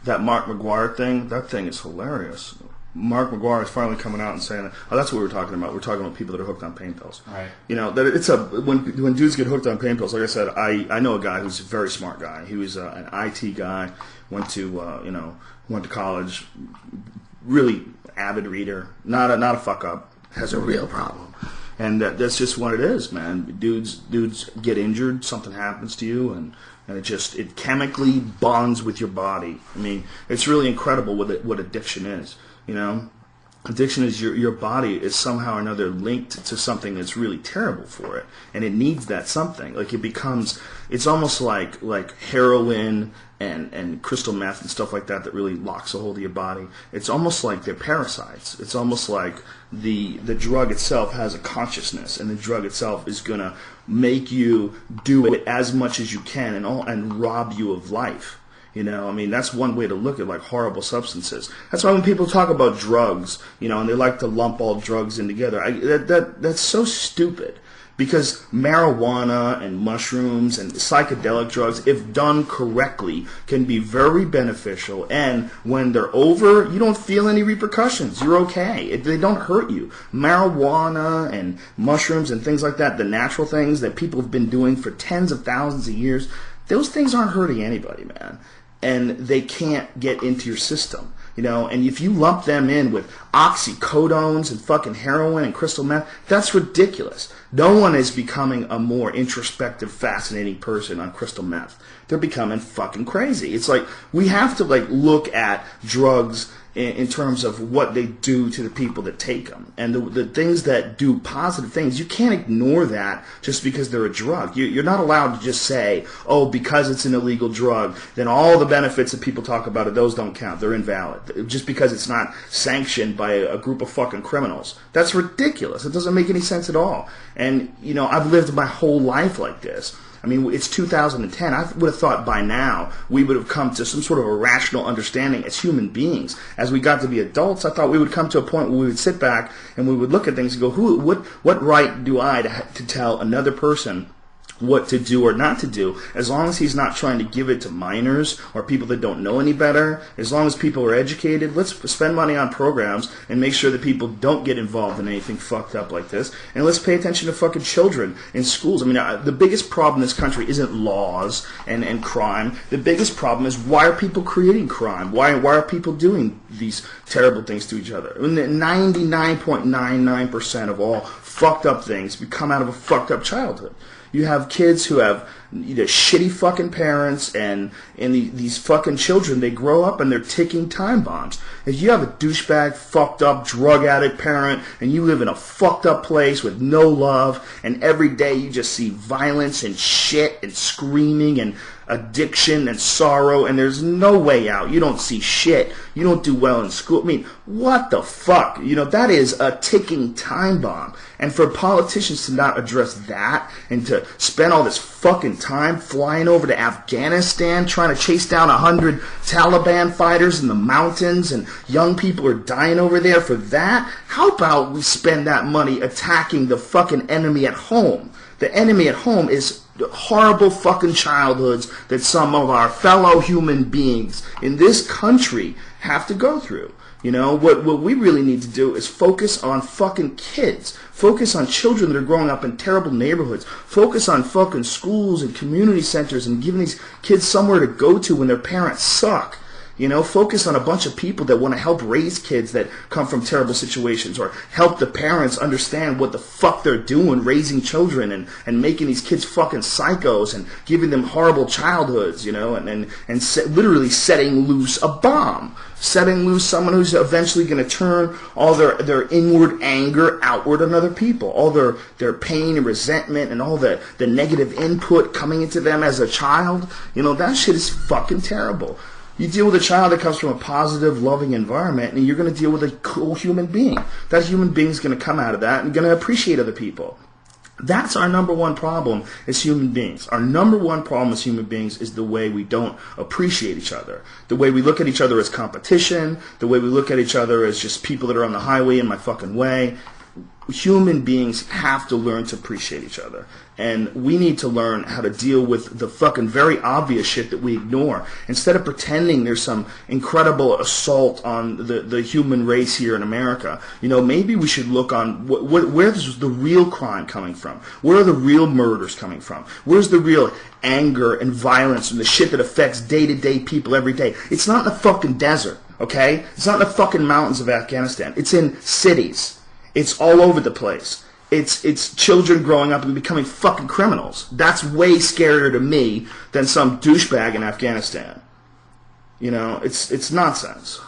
that Mark McGuire thing, that thing is hilarious. Mark McGuire is finally coming out and saying, "Oh, that's what we were talking about. We're talking about people that are hooked on pain pills." Right. You know, that it's a when dudes get hooked on pain pills. Like I said, I know a guy who's a very smart guy. He was an IT guy, went to college, really avid reader, not a fuck up, has a real problem, and that's just what it is, man. Dudes get injured, something happens to you, and it chemically bonds with your body. I mean, it's really incredible what addiction is. You know, addiction is your body is somehow or another linked to something that's really terrible for it, and it needs that something. Like it's almost like heroin and crystal meth and stuff like that really locks a hold of your body. It's almost like they're parasites. It's almost like the drug itself has a consciousness, and the drug itself is gonna make you do it as much as you can and rob you of life. You know, I mean, that's one way to look at, like, horrible substances. That's why when people talk about drugs, you know, and they like to lump all drugs in together, that's so stupid. Because marijuana and mushrooms and psychedelic drugs, if done correctly, can be very beneficial. And when they're over, you don't feel any repercussions. You're okay. They don't hurt you. Marijuana and mushrooms and things like that, the natural things that people have been doing for tens of thousands of years, those things aren't hurting anybody, man. And they can't get into your system, you know. And if you lump them in with oxycodones and fucking heroin and crystal meth, that's ridiculous. No one is becoming a more introspective, fascinating person on crystal meth. They're becoming fucking crazy. It's like we have to look at drugs in terms of what they do to the people that take them. And the things that do positive things, you can't ignore that just because they're a drug. You're not allowed to just say, oh, because it's an illegal drug, then all the benefits that people talk about, those don't count. They're invalid. Just because it's not sanctioned by a group of fucking criminals. That's ridiculous. It doesn't make any sense at all. And, you know, I've lived my whole life like this. I mean, it's 2010. I would have thought by now we would have come to some sort of a rational understanding as human beings. As we got to be adults, I thought we would come to a point where we would sit back and we would look at things and go, what right do I to tell another person what to do or not to do, as long as he's not trying to give it to minors or people that don't know any better. As long as people are educated, let's spend money on programs and make sure that people don't get involved in anything fucked up like this. And let's pay attention to fucking children in schools. I mean, the biggest problem in this country isn't laws and crime. The biggest problem is, why are people creating crime? Why are people doing these terrible things to each other? I mean, 99.99% of all fucked up things come out of a fucked up childhood. You have kids who have either shitty fucking parents and these fucking children, they grow up and they're ticking time bombs. If you have a douchebag, fucked up, drug addict parent and you live in a fucked up place with no love and every day you just see violence and shit and screaming and addiction and sorrow and there's no way out. You don't see shit. You don't do well in school. I mean, what the fuck? You know, that is a ticking time bomb. And for politicians to not address that and to spend all this fucking time flying over to Afghanistan trying to chase down 100 Taliban fighters in the mountains and young people are dying over there for that, how about we spend that money attacking the fucking enemy at home? The enemy at home is horrible fucking childhoods that some of our fellow human beings in this country have to go through. You know, what we really need to do is focus on fucking kids. Focus on children that are growing up in terrible neighborhoods. Focus on fucking schools and community centers and giving these kids somewhere to go to when their parents suck. You know, focus on a bunch of people that want to help raise kids that come from terrible situations, or help the parents understand what the fuck they're doing raising children and making these kids fucking psychos and giving them horrible childhoods, you know, and literally setting loose a bomb. Setting loose someone who's eventually going to turn all their inward anger outward on other people. All their pain and resentment and all the negative input coming into them as a child. You know, that shit is fucking terrible. You deal with a child that comes from a positive, loving environment, and you're going to deal with a cool human being. That human being is going to come out of that and going to appreciate other people. That's our number one problem as human beings. Our number one problem as human beings is the way we don't appreciate each other. The way we look at each other as competition. The way we look at each other as just people that are on the highway in my fucking way. human beings have to learn to appreciate each other. And we need to learn how to deal with the fucking very obvious shit that we ignore. Instead of pretending there's some incredible assault on the human race here in America, maybe we should look on where is the real crime coming from? Where are the real murders coming from? Where's the real anger and violence and the shit that affects day-to-day people every day? It's not in the fucking desert, okay? It's not in the fucking mountains of Afghanistan. It's in cities. It's all over the place. It's children growing up and becoming fucking criminals. That's way scarier to me than some douchebag in Afghanistan. It's nonsense.